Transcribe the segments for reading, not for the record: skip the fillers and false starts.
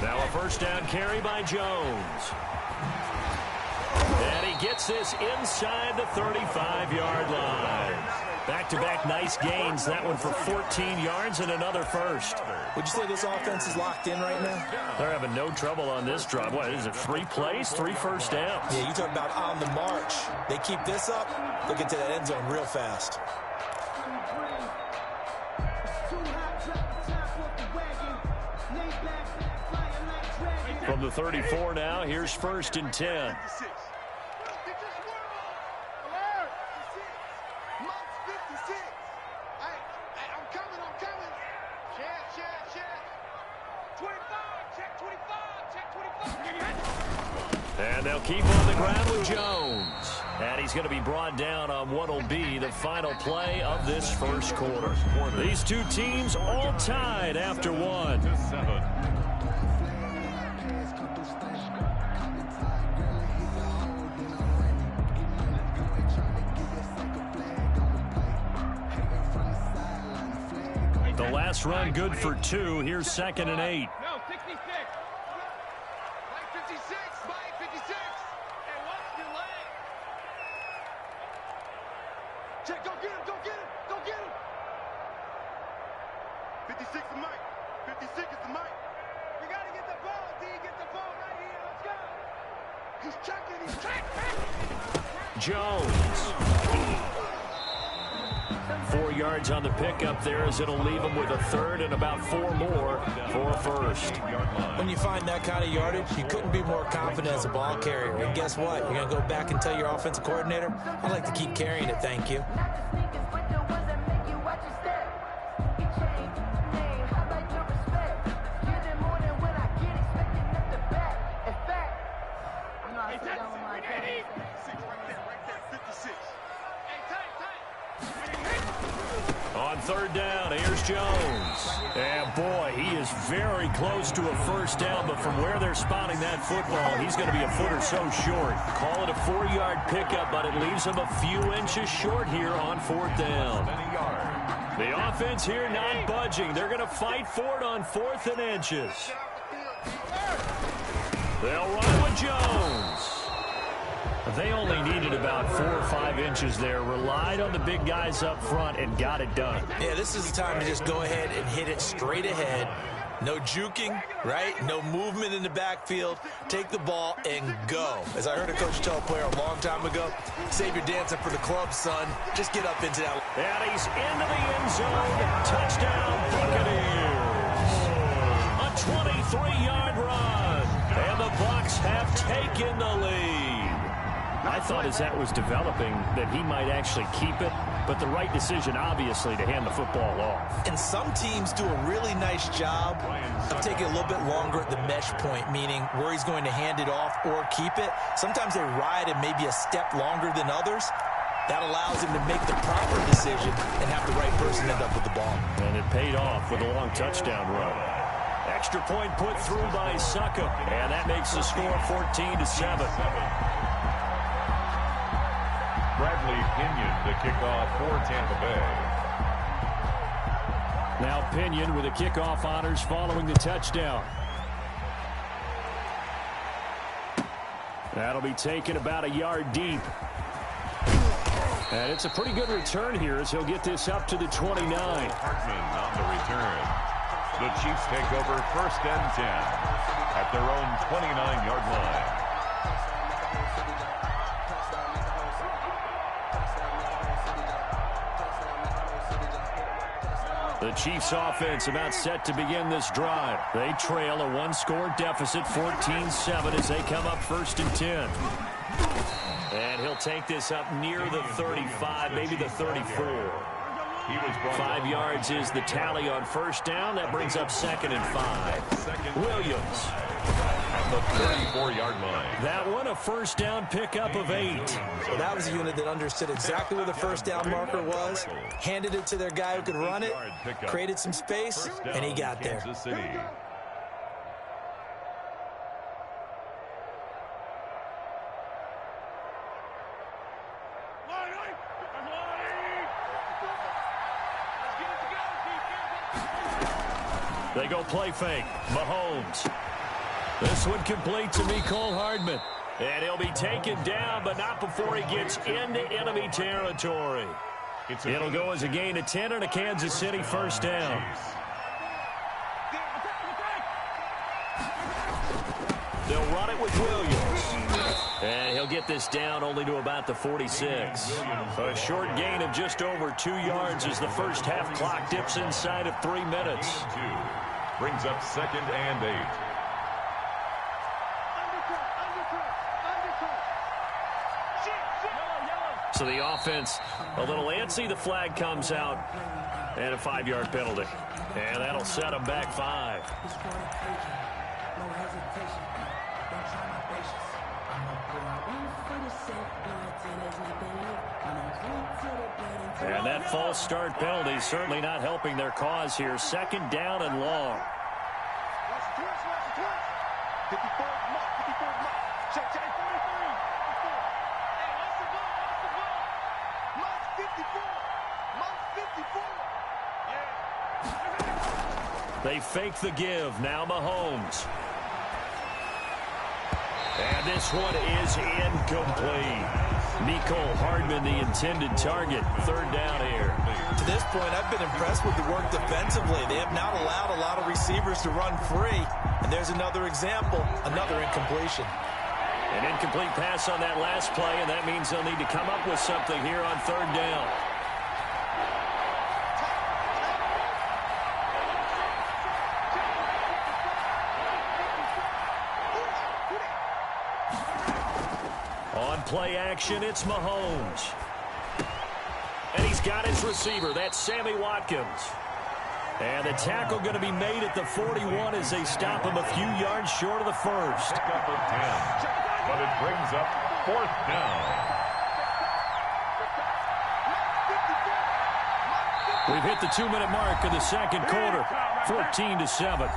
Now a first down carry by Jones. And he gets this inside the 35-yard line. Back-to-back nice gains. That one for 14 yards and another first. Would you say this offense is locked in right now? They're having no trouble on this drive. What is it, 3 plays, 3 first downs? Yeah, you talk about on the march. They keep this up, they'll get to that end zone real fast. From the 34 now, here's 1st and 10. And they'll keep on the ground with Jones. And he's going to be brought down on what will be the final play of this first quarter. These two teams all tied after one. The last run good for 2. Here's 2nd and 8. No, 66. Mike 56. Mike 56. And what's your leg? Check, go get him, go get him, go get him. 56 is Mike. 56 is the Mike. We got to get the ball, D. Get the ball right here. Let's go. He's checking, he's checking. Jones. 4 yards on the pickup there as it'll leave him with a 3rd and about 4 more for a first. When you find that kind of yardage, you couldn't be more confident as a ball carrier. And guess what? You're going to go back and tell your offensive coordinator, I'd like to keep carrying it, thank you. On 3rd down, here's Jones. And boy, he is very close to a first down, but from where they're spotting that football, he's going to be a foot or so short. Call it a 4-yard pickup, but it leaves him a few inches short here on 4th down. The offense here not budging. They're going to fight for it on 4th and inches. They'll run with Jones. They only needed about 4 or 5 inches there, relied on the big guys up front, and got it done. Yeah, this is the time to just go ahead and hit it straight ahead. No juking, right? No movement in the backfield. Take the ball and go. As I heard a coach tell a player a long time ago, save your dancing for the club, son. Just get up into that. And he's into the end zone. Touchdown, Buccaneers. A 23-yard run. And the Bucs have taken the lead. I thought as that was developing that he might actually keep it, but the right decision, obviously, to hand the football off. And some teams do a really nice job of taking a little bit longer at the mesh point, meaning where he's going to hand it off or keep it. Sometimes they ride it maybe a step longer than others. That allows him to make the proper decision and have the right person end up with the ball. And it paid off with a long touchdown run. Extra point put through by Succa, and that makes the score 14-7. Bradley Pinion to kick off for Tampa Bay. Now Pinion with the kickoff honors following the touchdown. That'll be taken about a yard deep. And it's a pretty good return here as he'll get this up to the 29. Hartman on the return. The Chiefs take over 1st and 10 at their own 29-yard line. The Chiefs offense about set to begin this drive. They trail a 1-score deficit, 14-7, as they come up 1st and 10. And he'll take this up near the 35, maybe the 34. 5 yards is the tally on 1st down. That brings up 2nd and 5. Williams. At the 34-yard line. That one a 1st down pickup of 8. So that was a unit that understood exactly where the 1st down marker was, handed it to their guy who could run it, created some space, and he got there. They go play fake. Mahomes. This one complete to Mecole Hardman. And he'll be taken down, but not before he gets into enemy territory. It'll go as a gain of 10 and a Kansas City first down. They'll run it with Williams. And he'll get this down only to about the 46. A short gain of just over 2 yards as the first half clock dips inside of 3 minutes. Brings up 2nd and 8. So the offense a little antsy. The flag comes out. And a 5-yard penalty. And that'll set them back 5. And that false start penalty certainly not helping their cause here. 2nd down and long. They fake the give. Now Mahomes. And this one is incomplete. Mecole Hardman, the intended target. 3rd down here. To this point, I've been impressed with the work defensively. They have not allowed a lot of receivers to run free. And there's another example, another incompletion. An incomplete pass on that last play, and that means they'll need to come up with something here on 3rd down. On play action, it's Mahomes. And he's got his receiver. That's Sammy Watkins. And the tackle going to be made at the 41 as they stop him a few yards short of the first. Pick up of 10, but it brings up 4th down. We've hit the 2-minute mark of the 2nd quarter. 14-7.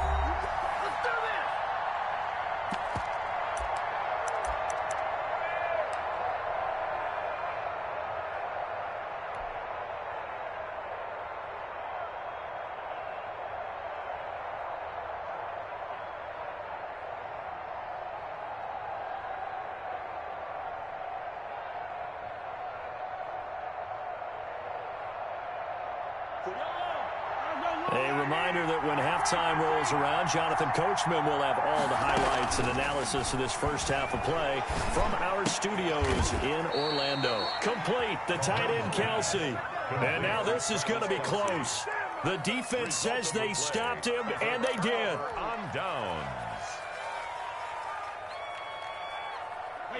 A reminder that when halftime rolls around, Jonathan Coachman will have all the highlights and analysis of this first half of play from our studios in Orlando. Complete, the tight end Kelsey. And now this is going to be close. The defense says they stopped him, and they did. On downs.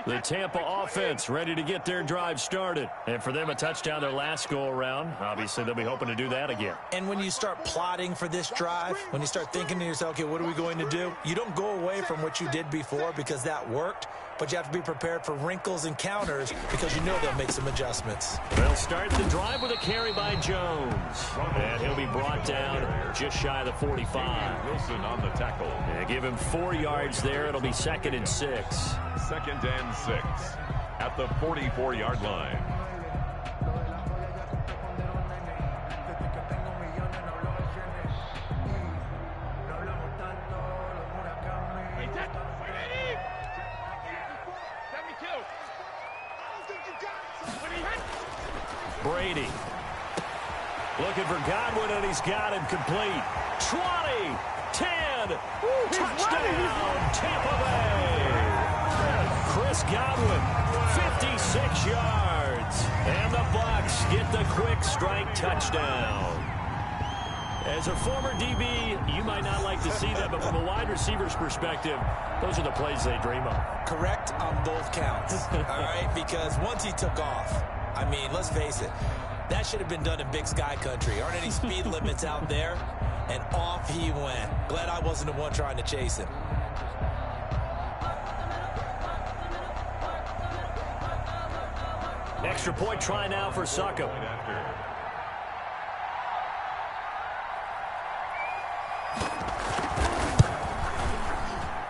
The Tampa offense ready to get their drive started. And for them, a touchdown their last go-around. Obviously, they'll be hoping to do that again. And when you start plotting for this drive, when you start thinking to yourself, okay, what are we going to do? You don't go away from what you did before because that worked, but you have to be prepared for wrinkles and counters because you know they'll make some adjustments. They'll start the drive with a carry by Jones. And he'll be brought down just shy of the 45. Wilson on the tackle. And give him 4 yards there. It'll be 2nd and 6. 2nd and 6 at the 44-yard line. Brady looking for Godwin, and he's got him complete. 20, 10, touchdown, Tampa Bay. Chris Godwin, 56 yards. And the Bucs get the quick strike touchdown. As a former DB, you might not like to see that, but from a wide receiver's perspective, those are the plays they dream of. Correct on both counts, all right? Because once he took off, I mean, let's face it, that should have been done in Big Sky country. Aren't any speed limits out there? And off he went. Glad I wasn't the one trying to chase him. Extra point try now for Suckup.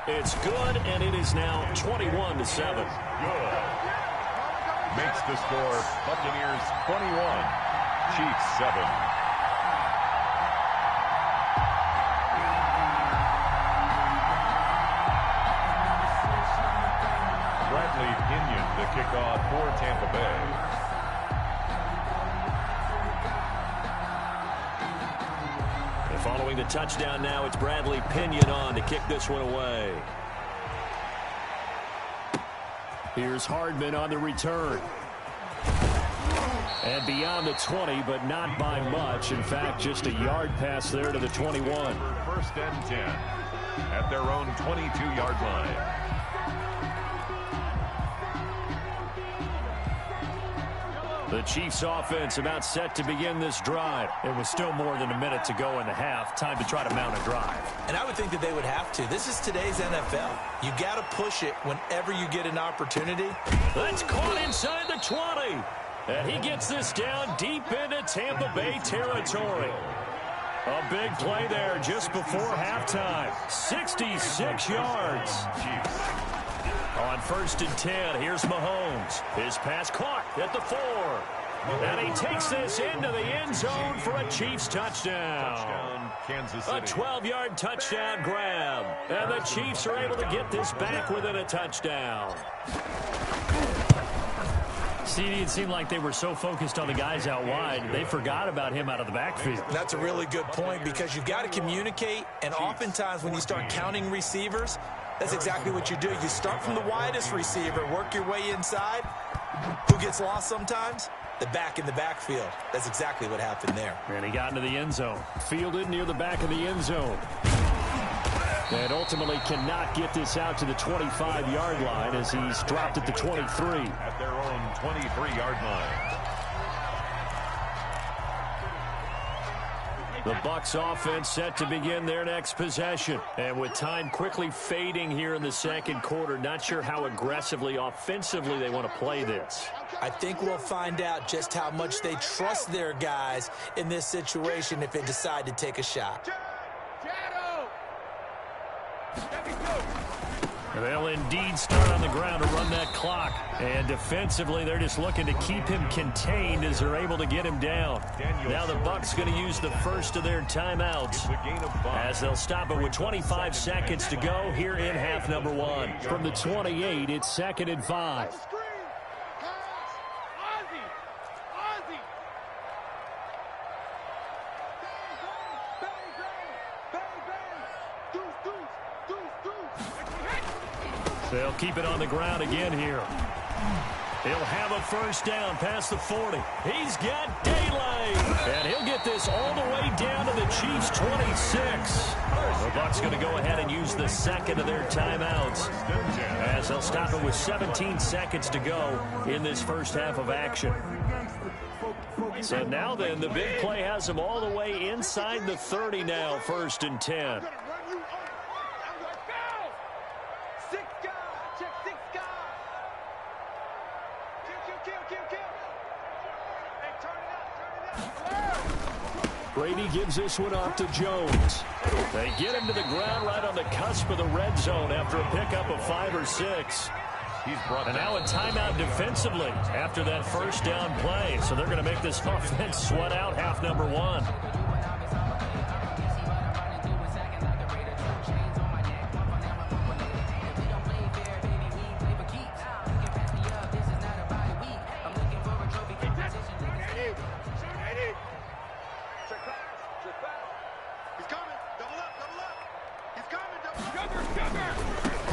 It's good, and it is now 21-7. Good. Makes the score Buccaneers 21, Chiefs 7. a touchdown now. It's Bradley Pinion on to kick this one away. Here's Hardman on the return. And beyond the 20, but not by much. In fact, just a yard pass there to the 21. First and 10 at their own 22-yard line. The Chiefs offense about set to begin this drive. It was still more than a minute to go in the half. Time to try to mount a drive. And I would think that they would have to. This is today's NFL. You got to push it whenever you get an opportunity. That's caught inside the 20. And he gets this down deep into Tampa Bay territory. A big play there just before halftime. 66 yards. On first and 10, here's Mahomes. His pass caught at the 4. And he takes this into the end zone for a Chiefs touchdown. Kansas City. A 12-yard touchdown grab. And the Chiefs are able to get this back within a touchdown. CD, it seemed like they were so focused on the guys out wide, they forgot about him out of the backfield. That's a really good point because you've got to communicate, and oftentimes when you start counting receivers, that's exactly what you do. You start from the widest receiver, work your way inside. Who gets lost sometimes? The back in the backfield. That's exactly what happened there. And he got into the end zone. Fielded near the back of the end zone. And ultimately cannot get this out to the 25-yard line as he's dropped at the 23. At their own 23-yard line. The Bucs offense set to begin their next possession. And with time quickly fading here in the second quarter, not sure how aggressively, offensively they want to play this. I think we'll find out just how much they trust their guys in this situation if they decide to take a shot. They'll indeed start on the ground to run that clock. And defensively, they're just looking to keep him contained as they're able to get him down. Now the Bucs going to use the first of their timeouts as they'll stop it with 25 seconds to go here in half number 1. From the 28, it's 2nd and 5. They'll keep it on the ground again here. He'll have a first down past the 40. He's got daylight. And he'll get this all the way down to the Chiefs' 26. The Bucs going to go ahead and use the second of their timeouts as they'll stop it with 17 seconds to go in this first half of action. So now then, the big play has them all the way inside the 30 now, 1st and 10. Brady gives this one off to Jones. They get him to the ground right on the cusp of the red zone after a pickup of 5 or 6. And now a timeout defensively after that first down play. So they're going to make this offense sweat out half number 1.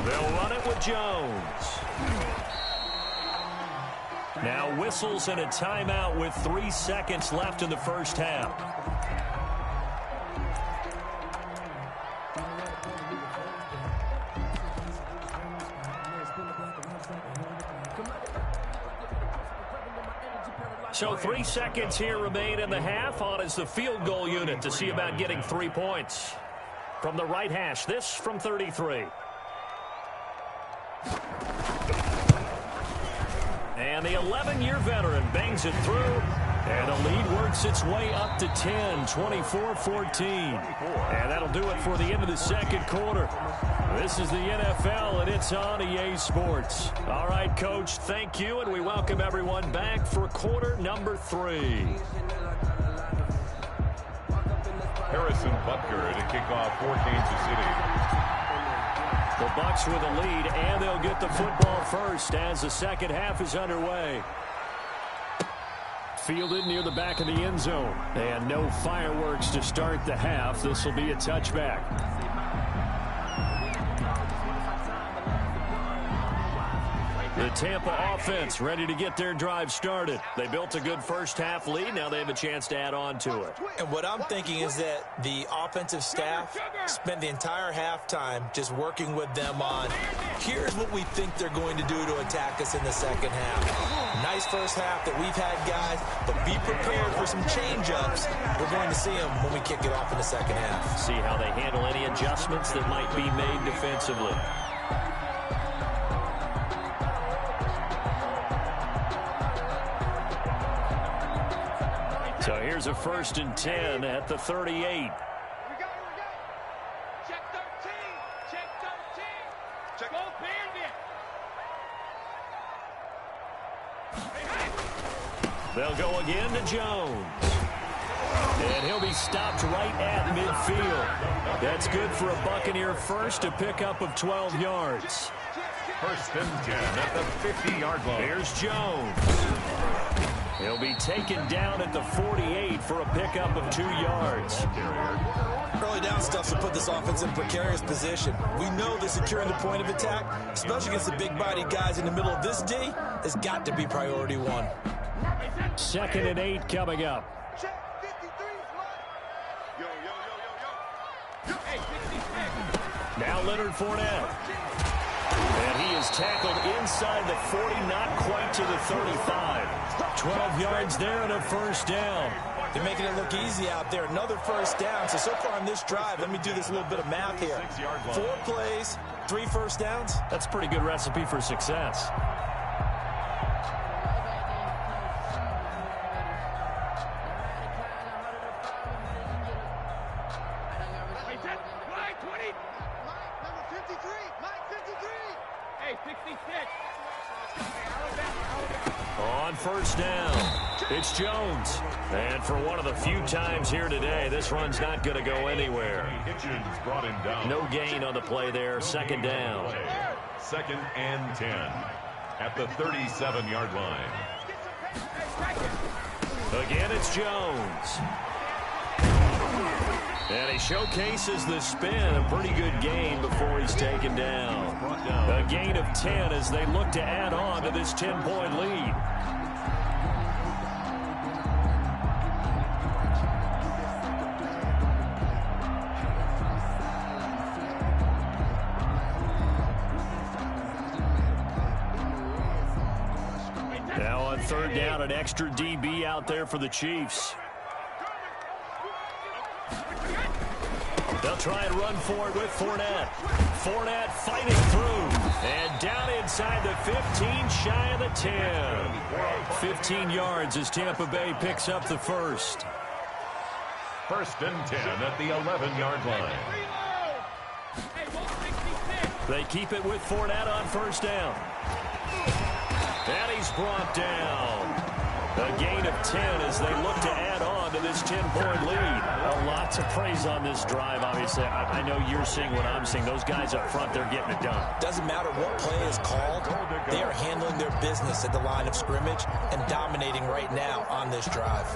They'll run it with Jones. Now whistles and a timeout with 3 seconds left in the first half. So 3 seconds here remain in the half. On is the field goal unit to see about getting 3 points. From the right hash, this from 33. And the 11-year veteran bangs it through. And the lead works its way up to 10, 24-14. And that'll do it for the end of the second quarter. This is the NFL, and it's on EA Sports. All right, Coach, thank you, and we welcome everyone back for quarter number 3. Harrison Butker to kick off for Kansas City. The Bucs with a lead, and they'll get the football first as the second half is underway. fielded near the back of the end zone. And no fireworks to start the half. This will be a touchback. The Tampa offense ready to get their drive started. They built a good first-half lead. Now they have a chance to add on to it. And what I'm thinking is that the offensive staff spent the entire halftime just working with them on, here's what we think they're going to do to attack us in the second half. Nice first half that we've had, guys, but be prepared for some change-ups. We're going to see them when we kick it off in the second half. See how they handle any adjustments that might be made defensively. So here's a 1st and 10 at the 38. Here we go. Check 13. Check 13. Check. Go Bandit. They'll go again to Jones. And he'll be stopped right at midfield. That's good for a Buccaneer first, a pickup of 12 yards. 1st and 10 at the 50-yard line. Here's Jones. He'll be taken down at the 48 for a pickup of 2 yards. Early down stuff to put this offense in precarious position. We know that securing the point of attack, especially against the big-bodied guys in the middle of this D, has got to be priority one. 2nd and 8 coming up. Check 53. Yo, yo, yo, yo, yo. Hey, 66. Now Leonard Fournette. And he is tackled inside the 40, not quite to the 35. 12 yards there and a 1st down. They're making it look easy out there. Another 1st down. So far on this drive, let me do this little bit of math here. 4 plays, 3 1st downs. That's a pretty good recipe for success. On 1st down, it's Jones. And for one of the few times here today, this run's not going to go anywhere. Brought him down. No gain on the play there. 2nd down. 2nd and 10 at the 37-yard line. Again, it's Jones. And he showcases the spin. A pretty good gain before he's taken down. A gain of 10 as they look to add on to this 10-point lead. Now on 3rd down, an extra DB out there for the Chiefs. They'll try and run for it with Fournette. Fournette fighting through. And down inside the 15, shy of the 10. 15 yards as Tampa Bay picks up the 1st. 1st and 10 at the 11-yard line. They keep it with Fournette on 1st down. And he's brought down. A gain of 10 as they look to add on to this 10-point lead. A lot to praise on this drive, obviously. I know you're seeing what I'm seeing. Those guys up front, they're getting it done. Doesn't matter what play is called. They are handling their business at the line of scrimmage and dominating right now on this drive.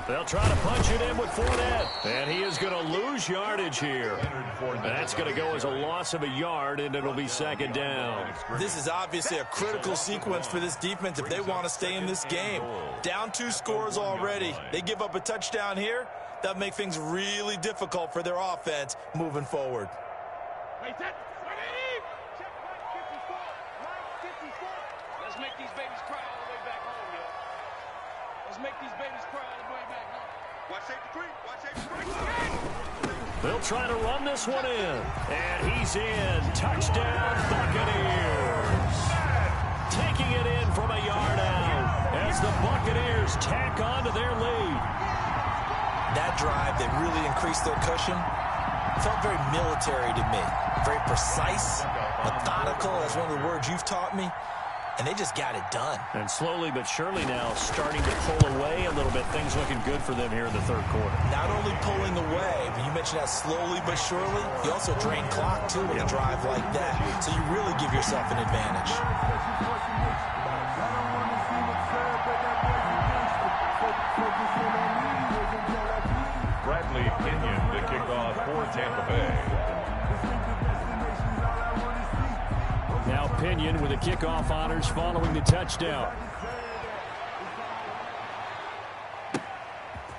They'll try to punch it in with Fournette. And he is going to lose yardage here. That's going to go as a loss of a yard, and it'll be 2nd down. This is obviously a critical sequence for this defense if they want to stay in this game. Down 2 scores already. They give up a touchdown here. That'll make things really difficult for their offense moving forward. Let's make these babies cry all the way back home, yo. Let's make these babies cry all the way back home. Watch safety 3. Watch safety 3. They'll try to run this one in. And he's in. Touchdown, Buccaneers. Taking it in from a yard out as the Buccaneers tack on to their lead. That drive that really increased their cushion felt very military to me. Very precise, methodical. That's one of the words you've taught me. and they just got it done. And slowly but surely now starting to pull away a little bit. Things looking good for them here in the third quarter. Not only pulling away, but you mentioned that slowly but surely, you also drain clock, too, with a drive like that. So you really give yourself an advantage. Bradley Pinion to kick off for Tampa Bay. Now Pinion with the kickoff honors following the touchdown.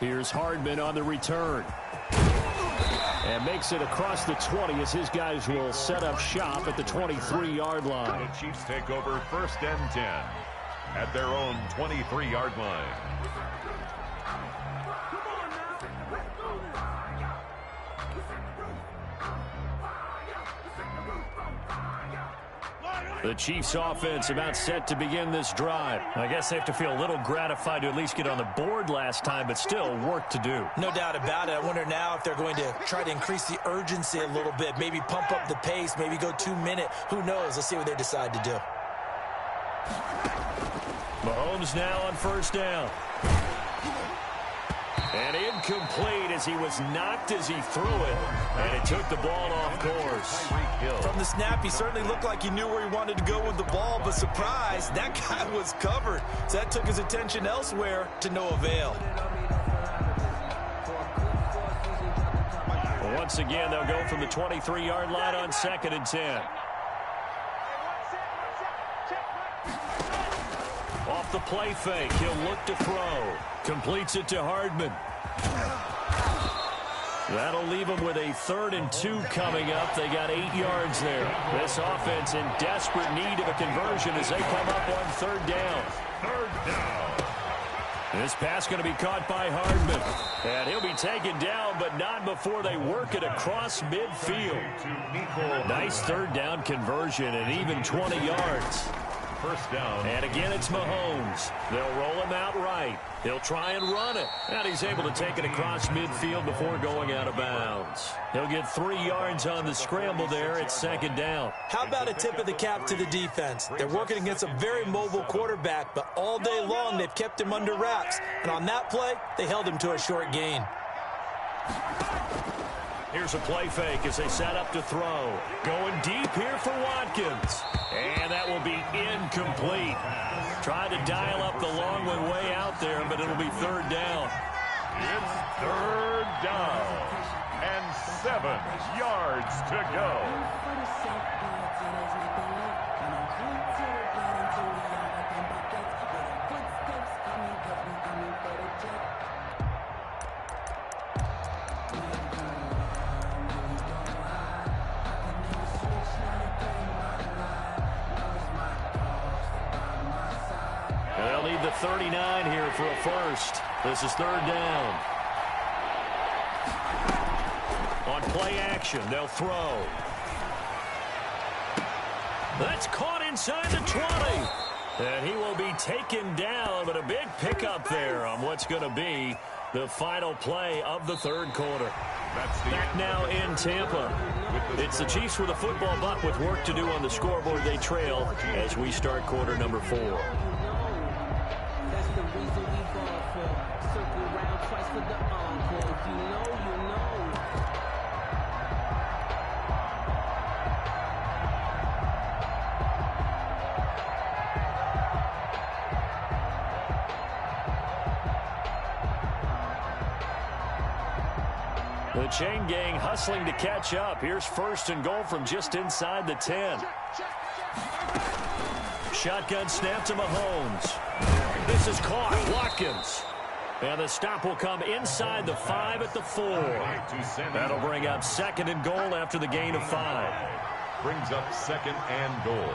Here's Hardman on the return. And makes it across the 20 as his guys will set up shop at the 23-yard line. The Chiefs take over 1st and 10 at their own 23-yard line. The Chiefs offense about set to begin this drive. I guess they have to feel a little gratified to at least get on the board last time, but still work to do. No doubt about it. I wonder now if they're going to try to increase the urgency a little bit, maybe pump up the pace, maybe go 2-minute. Who knows? Let's see what they decide to do. Mahomes now on 1st down. And incomplete as he was knocked as he threw it. And it took the ball off course. From the snap, he certainly looked like he knew where he wanted to go with the ball, but surprise, that guy was covered. So that took his attention elsewhere to no avail. Well, once again, they'll go from the 23-yard line on 2nd and 10. Off the play fake, he'll look to throw. Completes it to Hardman. That'll leave them with a 3rd and 2 coming up. They got 8 yards there. This offense in desperate need of a conversion as they come up on 3rd down. 3rd down. This pass going to be caught by Hardman. And he'll be taken down, but not before they work it across midfield. Nice 3rd down conversion and even 20 yards. 1st down. And again, it's Mahomes. They'll roll him out right. He'll try and run it. And he's able to take it across midfield before going out of bounds. He'll get 3 yards on the scramble there at 2nd down. How about a tip of the cap to the defense? They're working against a very mobile quarterback, but all day long they've kept him under wraps. And on that play, they held him to a short gain. Here's a play fake as they set up to throw. Going deep here for Watkins. And that will be incomplete. Tried to dial up the long one way out there, but it'll be 3rd down. It's 3rd down and 7 yards to go. They'll need the 39 here for a first. This is 3rd down. On play action, they'll throw. That's caught inside the 20. And he will be taken down, but a big pickup there on what's going to be the final play of the 3rd quarter. Back now in Tampa. It's the Chiefs with a football, but with work to do on the scoreboard. They trail as we start quarter number 4. The chain gang hustling to catch up. Here's 1st and goal from just inside the 10. Shotgun snap to Mahomes. This is caught. Watkins. And the stop will come inside the 5 at the 4. That'll bring up 2nd and goal after the gain of 5. Brings up 2nd and goal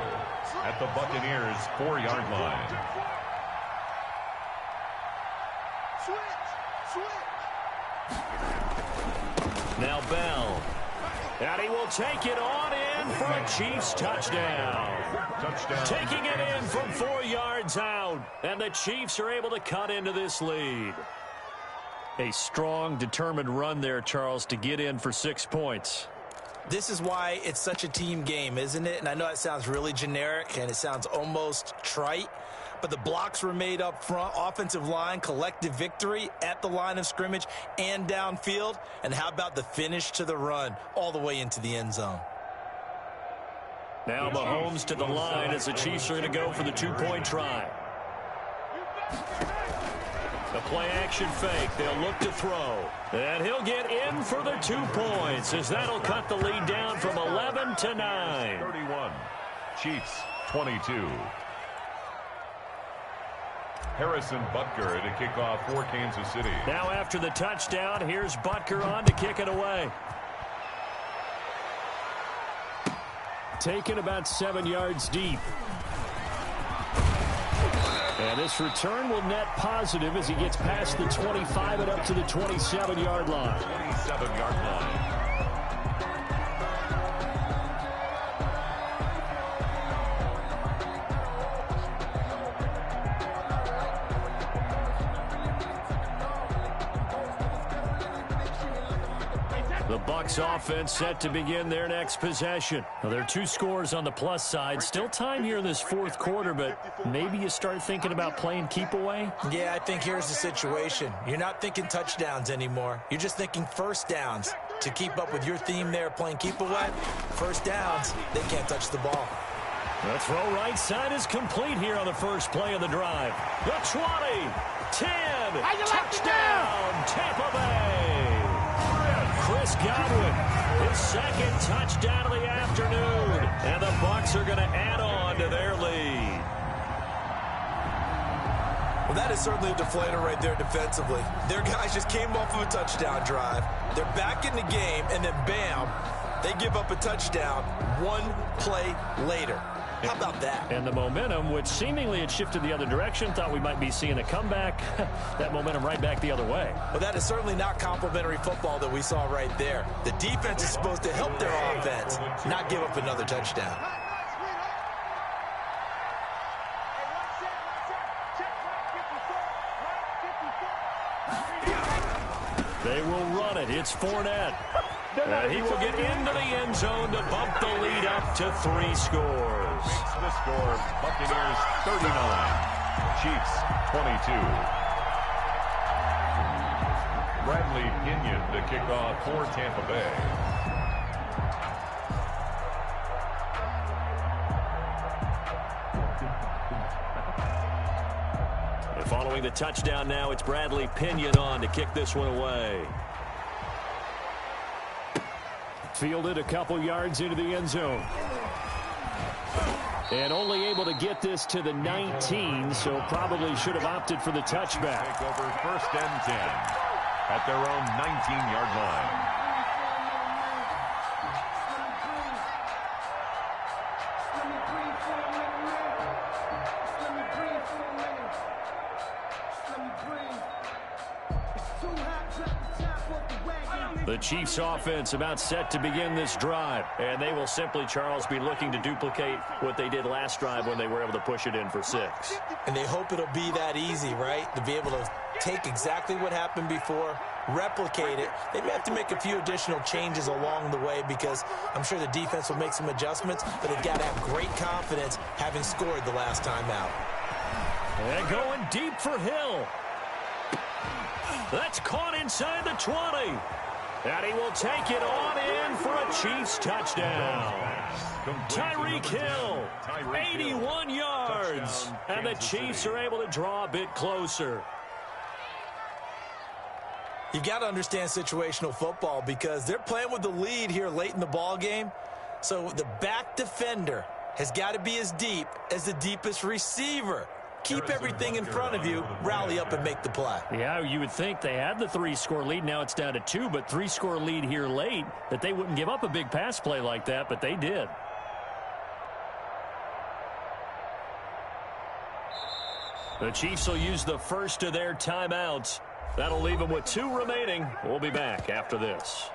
at the Buccaneers' 4-yard line. Now Bell. And he will take it on in for a Chiefs touchdown. Taking it in from 4 yards out. And the Chiefs are able to cut into this lead. A strong, determined run there, Charles, to get in for 6 points. This is why it's such a team game, isn't it? And I know it sounds really generic and it sounds almost trite, but the blocks were made up front, offensive line, collective victory at the line of scrimmage and downfield. And how about the finish to the run all the way into the end zone? Now Mahomes to the line as the Chiefs are going to go for the two-point try. The play-action fake. They'll look to throw. And he'll get in for the 2 points as that'll cut the lead down from 11 to 9. 31. Chiefs 22. Harrison Butker to kick off for Kansas City. Now after the touchdown, here's Butker on to kick it away. Taken about 7 yards deep. And this return will net positive as he gets past the 25 and up to the 27-yard line. 27-yard line. The Bucs offense set to begin their next possession. Now, there are 2 scores on the plus side. Still time here in this fourth quarter, but maybe you start thinking about playing keep away? Yeah, I think here's the situation. You're not thinking touchdowns anymore. You're just thinking first downs. To keep up with your theme there, playing keep away, first downs, they can't touch the ball. The throw right side is complete here on the first play of the drive. The 20, 10, touchdown, Tampa Bay. Chris Godwin, his second touchdown of the afternoon. And the Bucs are going to add on to their lead. Well, that is certainly a deflator right there defensively. Their guys just came off of a touchdown drive. They're back in the game, and then bam, they give up a touchdown 1 play later. How about that? And the momentum, which seemingly had shifted the other direction, thought we might be seeing a comeback. That momentum right back the other way. Well, that is certainly not complimentary football that we saw right there. The defense is supposed to help their offense, not give up another touchdown. They will run it. It's Fournette. He will get into the end zone to bump the lead up to 3 scores. The score, Buccaneers 39, Chiefs 22. Bradley Pinion to kick off for Tampa Bay. And following the touchdown now, it's Bradley Pinion on to kick this one away. Fielded a couple yards into the end zone. And only able to get this to the 19, so probably should have opted for the touchback. Take over first and 10 at their own 19-yard line. The Chiefs offense about set to begin this drive. And they will simply, Charles, be looking to duplicate what they did last drive when they were able to push it in for 6. And they hope it'll be that easy, right? To be able to take exactly what happened before, replicate it. They may have to make a few additional changes along the way because I'm sure the defense will make some adjustments, but they've got to have great confidence having scored the last time out. And going deep for Hill. That's caught inside the 20. And he will take it on in for a Chiefs touchdown. Tyreek Hill, 81 yards. And the Chiefs are able to draw a bit closer. You've got to understand situational football because they're playing with the lead here late in the ball game. So the back defender has got to be as deep as the deepest receiver. Keep everything in front of you, rally up and make the play. Yeah, you would think they had the 3-score lead. Now it's down to 2, but 3-score lead here late, that they wouldn't give up a big pass play like that, but they did. The Chiefs will use the first of their timeouts. That'll leave them with 2 remaining. We'll be back after this.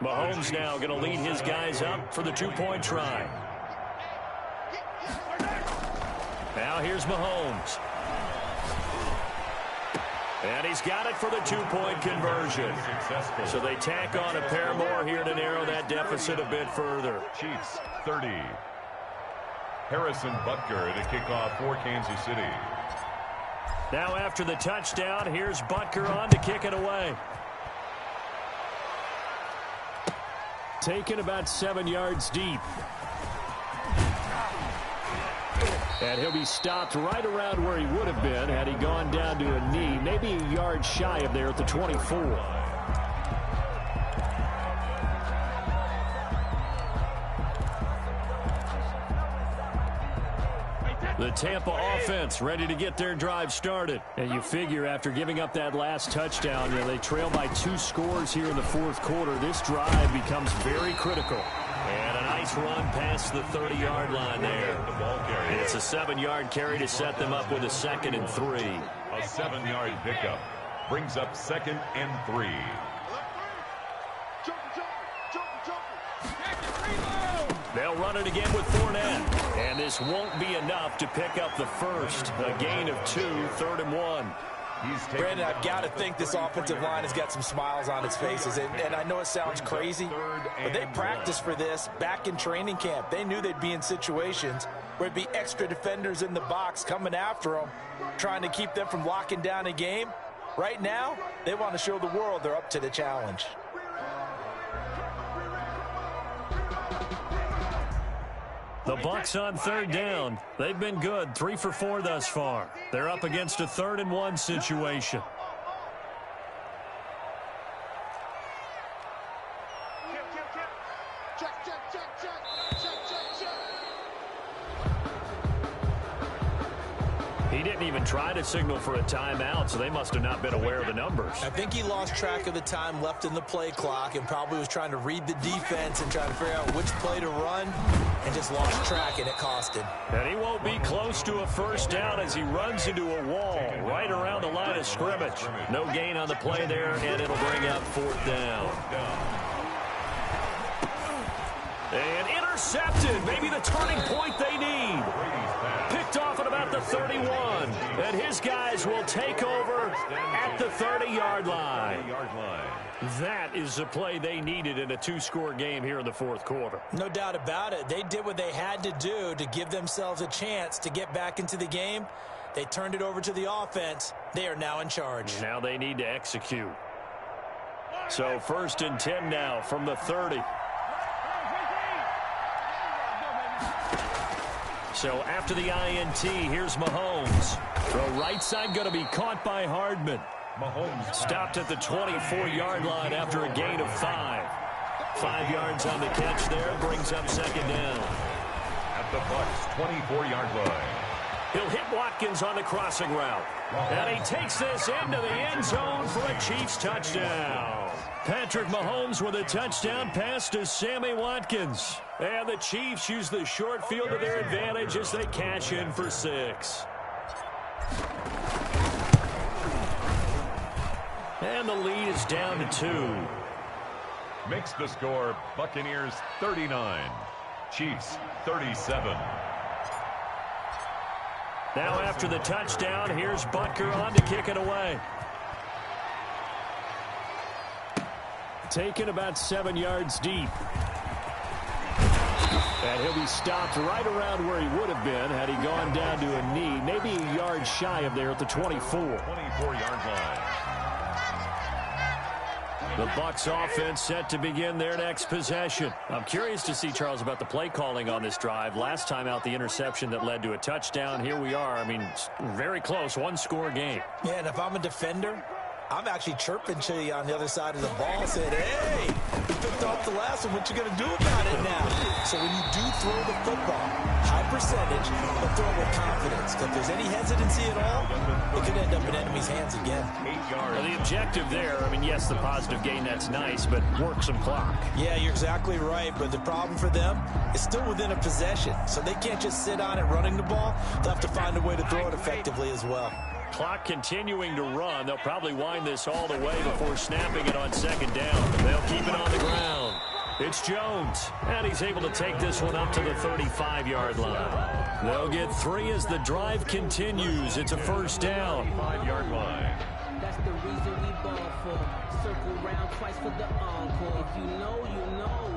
Mahomes now going to lead his guys up for the two-point try. Now here's Mahomes. And he's got it for the two-point conversion. So they tack on a pair more here to narrow that deficit a bit further. Chiefs 30. Harrison Butker to kick off for Kansas City. Now after the touchdown, here's Butker on to kick it away. Taken about 7 yards deep. And he'll be stopped right around where he would have been had he gone down to a knee, maybe a yard shy of there at the 24. The Tampa offense ready to get their drive started. And you figure after giving up that last touchdown, they trail by 2 scores here in the fourth quarter. This drive becomes very critical. And a nice run past the 30-yard line there. It's a 7-yard carry to set them up with a 2nd and 3. A 7-yard pickup brings up 2nd and 3. They'll run it again with Fournette. And this won't be enough to pick up the first. A gain of 2, 3rd and 1. Brandon, I've got to think this offensive line has got some smiles on its faces. And I know it sounds crazy, but they practiced for this back in training camp. They knew they'd be in situations where there'd be extra defenders in the box coming after them, trying to keep them from locking down a game. Right now, they want to show the world they're up to the challenge. The Bucs on 3rd down. They've been good, 3 for 4 thus far. They're up against a 3rd and 1 situation. He didn't even try to signal for a timeout, so they must have not been aware of the numbers. I think he lost track of the time left in the play clock and probably was trying to read the defense and trying to figure out which play to run and just lost track, and it cost him. And he won't be close to a first down as he runs into a wall right around the line of scrimmage. No gain on the play there, and it'll bring up 4th down. And intercepted, maybe the turning point they need. Picked off at about the 31. And his guys will take over at the 30-yard line. That is the play they needed in a 2-score game here in the fourth quarter. No doubt about it. They did what they had to do to give themselves a chance to get back into the game. They turned it over to the offense. They are now in charge. Now they need to execute. So 1st and 10 now from the 30. So after the INT, here's Mahomes. Throw right side going to be caught by Hardman. Mahomes stopped at the 24-yard line after a gain of 5. 5 yards on the catch there, brings up 2nd down. At the Bucs' 24-yard line. He'll hit Watkins on the crossing route. And he takes this into the end zone for a Chiefs touchdown. Patrick Mahomes with a touchdown pass to Sammy Watkins. And the Chiefs use the short field to their advantage as they cash in for 6. And the lead is down to 2. Makes the score Buccaneers 39, Chiefs 37. Now after the touchdown, here's Butker on to kick it away. Taken about 7 yards deep. And he'll be stopped right around where he would have been had he gone down to a knee, maybe a yard shy of there at the 24. 24-yard line. The Bucs offense set to begin their next possession. I'm curious to see, Charles, about the play calling on this drive. Last time out, the interception that led to a touchdown. Here we are. I mean, very close, 1-score game. Yeah, and if I'm a defender, I'm actually chirping to you on the other side of the ball, saying, hey, you picked off the last one. What you going to do about it now? So when you do throw the football, high percentage, but throw it with confidence. If there's any hesitancy at all, it could end up in enemy's hands again. 8 yards. Well, the objective there, I mean, yes, the positive gain, that's nice, but work some clock. Yeah, you're exactly right, but the problem for them is still within a possession, so they can't just sit on it running the ball. They'll have to find a way to throw it effectively as well. Clock continuing to run. They'll probably wind this all the way before snapping it on second down. They'll keep it on the ground. It's Jones, and he's able to take this one up to the 35-yard line. They'll get 3 as the drive continues. It's a first down. 5-yard line. That's the reason we ball for. Circle round twice for the encore. If you know, you know.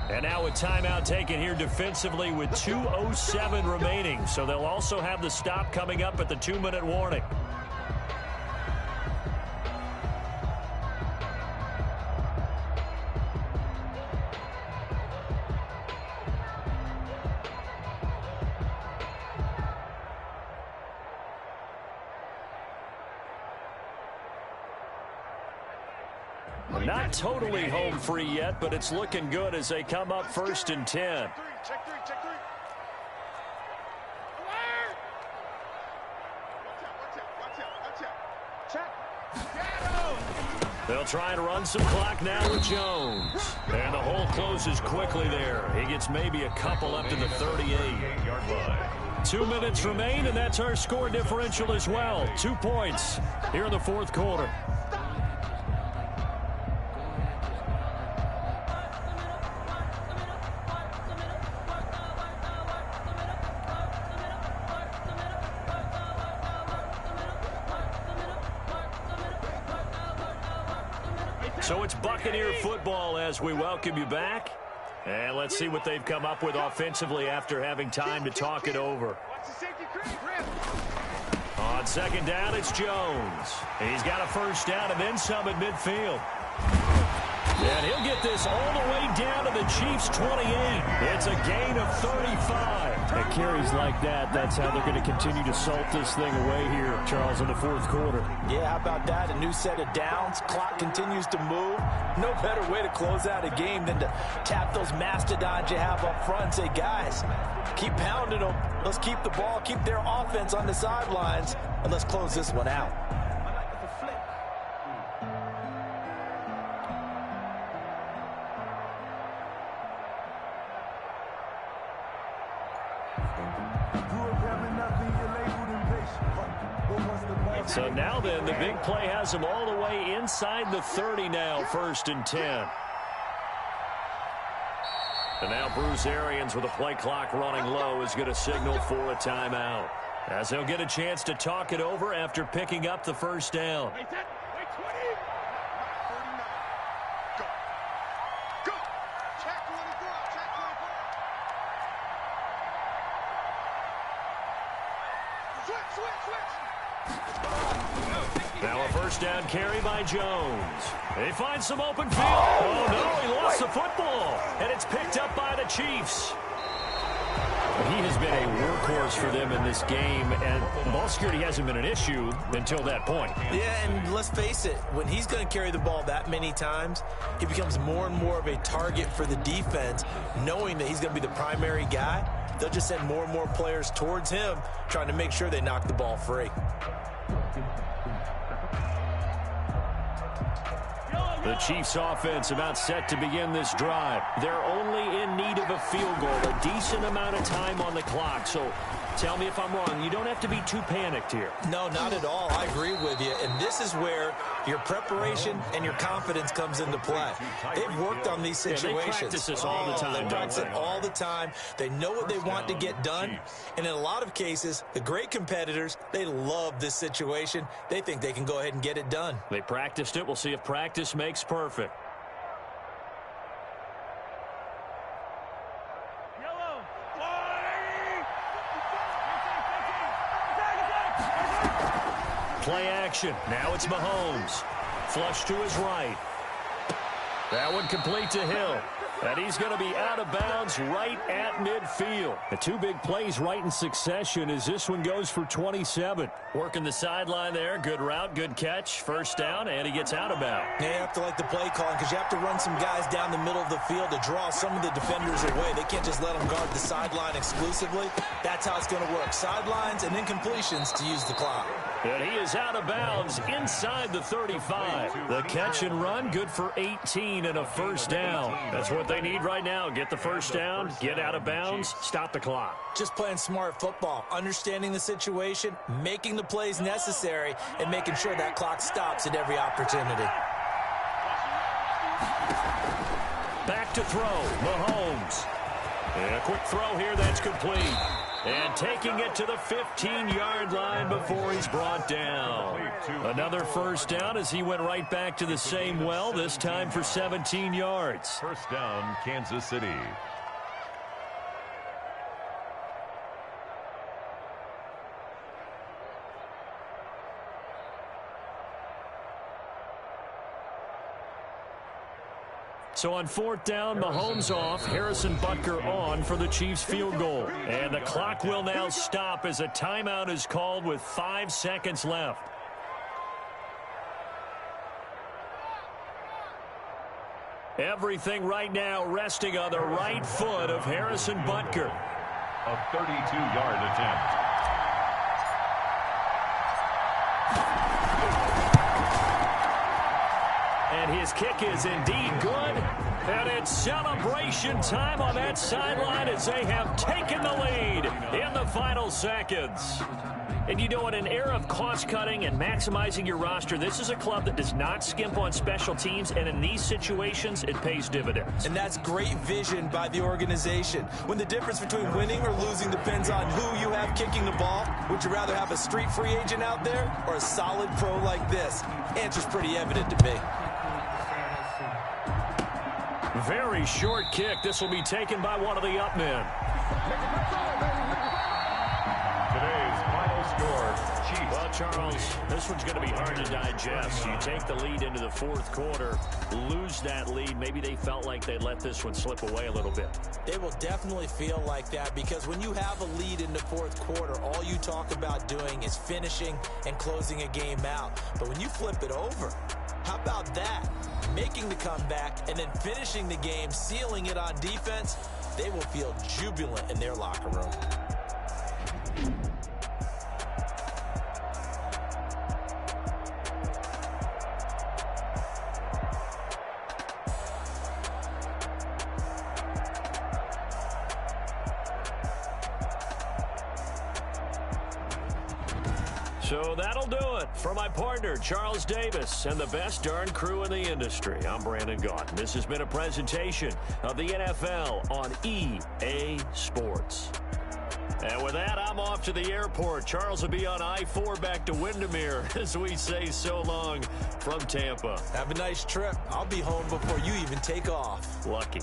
And now a timeout taken here defensively with 2:07 remaining. So they'll also have the stop coming up at the 2-minute warning. Not totally home free yet, but it's looking good as they come up 1st and 10. Check three. Watch out. They'll try and run some clock now with Jones. And the hole closes quickly there. He gets maybe a couple up to the 38-yard line. 2 minutes remain, and that's our score differential as well. 2 points here in the 4th quarter. So it's Buccaneer football as we welcome you back. And let's see what they've come up with offensively after having time to talk it over. On second down, it's Jones. He's got a first down and then some at midfield. And he'll get this all the way down to the Chiefs' 28. It's a gain of 35. At carries like that, that's how they're going to continue to salt this thing away here, Charles, in the 4th quarter. Yeah, how about that? A new set of downs. Clock continues to move. No better way to close out a game than to tap those mastodons you have up front and say, guys, keep pounding them. Let's keep the ball, keep their offense on the sidelines, and let's close this one out. So now then, the big play has them all the way inside the 30 now, 1st and 10. And now Bruce Arians with a play clock running low is going to signal for a timeout, as they'll get a chance to talk it over after picking up the first down. Now a first down carry by Jones. They find some open field. Oh, no, he lost the football. And it's picked up by the Chiefs. He has been a workhorse for them in this game, and ball security hasn't been an issue until that point. Yeah, and let's face it, when he's going to carry the ball that many times, he becomes more and more of a target for the defense, knowing that he's going to be the primary guy. They'll just send more and more players towards him, trying to make sure they knock the ball free. The Chiefs offense about set to begin this drive. They're only in need of a field goal, a decent amount of time on the clock. So tell me if I'm wrong. You don't have to be too panicked here. No, not at all. I agree with you. And this is where your preparation and your confidence comes into play. They've worked on these situations. They practice this all the time. They practice it all the time. They know what they want to get done. And in a lot of cases, the great competitors, they love this situation. They think they can go ahead and get it done. They practiced it. We'll see if practice makes perfect. Play action. Now it's Mahomes. Flush to his right. That one complete to Hill. And he's going to be out of bounds right at midfield. The 2 big plays right in succession as this one goes for 27. Working the sideline there. Good route, good catch. First down, and he gets out of bounds. Yeah, you have to like the play calling because you have to run some guys down the middle of the field to draw some of the defenders away. They can't just let them guard the sideline exclusively. That's how it's going to work. Sidelines and incompletions to use the clock. And he is out of bounds inside the 35. The catch and run, good for 18 and a first down. That's what they need right now. Get the first down, get out of bounds, stop the clock. Just playing smart football, understanding the situation, making the plays necessary, and making sure that clock stops at every opportunity. Back to throw, Mahomes. And a quick throw here that's complete. And taking it to the 15-yard line before he's brought down. Another first down as he went right back to the same well, this time for 17 yards. First down, Kansas City. So on fourth down, Mahomes off, Harrison Butker on for the Chiefs field goal. And the clock will now stop as a timeout is called with 5 seconds left. Everything right now resting on the right foot of Harrison Butker. A 32-yard attempt. And his kick is indeed good. And it's celebration time on that sideline as they have taken the lead in the final seconds. And you know, in an era of cost-cutting and maximizing your roster, this is a club that does not skimp on special teams, and in these situations, it pays dividends. And that's great vision by the organization. When the difference between winning or losing depends on who you have kicking the ball, would you rather have a street free agent out there or a solid pro like this? Answer's pretty evident to me. Very short kick. This will be taken by one of the up men. Today's final score, Chiefs. Well, Charles, this one's going to be hard to digest. You take the lead into the fourth quarter, lose that lead. Maybe they felt like they let this one slip away a little bit. They will definitely feel like that because when you have a lead in the fourth quarter, all you talk about doing is finishing and closing a game out. But when you flip it over, how about that? Making the comeback and then finishing the game, sealing it on defense, they will feel jubilant in their locker room. So that'll do it for my partner, Charles Davis, and the best darn crew in the industry. I'm Brandon Gaudin. This has been a presentation of the NFL on EA Sports. And with that, I'm off to the airport. Charles will be on I-4 back to Windermere as we say so long from Tampa. Have a nice trip. I'll be home before you even take off. Lucky.